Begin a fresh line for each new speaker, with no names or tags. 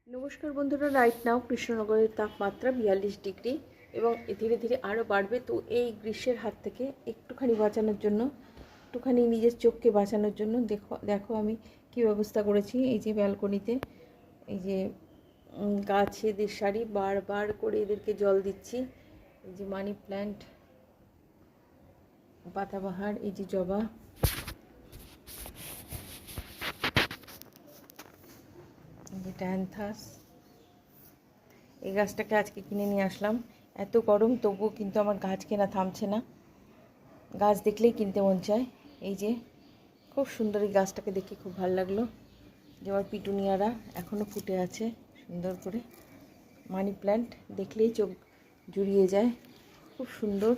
নমস্কার বন্ধুরা, right now কৃষ্ণনগরের তাপমাত্রা 42 ডিগ্রি এবং ধীরে ধীরে আরও বাড়বে। তো এই গ্রীষ্মের হাত থেকে একটুখানি বাঁচানোর জন্য, একটুখানি নিজের চোখকে বাঁচানোর জন্য দেখো দেখো আমি কি ব্যবস্থা করেছি। এই যে ব্যালকনিতে এই যে গাছেদের সারি বারবার করে এদেরকে জল দিচ্ছি। এই যে মানি প্ল্যান্ট, পাতাবাহার, এই যে জবা, এই যে ট্যান্থাস। এই গাছটাকে আজকে কিনে নিয়ে আসলাম। এত গরম তবুও কিন্তু আমার গাছ কেনা থামছে না, গাছ দেখলেই কিনতে মন চায়। এই যে খুব সুন্দর, এই গাছটাকে দেখে খুব ভালো লাগলো যে আমার পিটুনিয়ারা এখনও ফুটে আছে সুন্দর করে। মানি প্ল্যান্ট দেখলেই চোখ জুড়িয়ে যায়, খুব সুন্দর।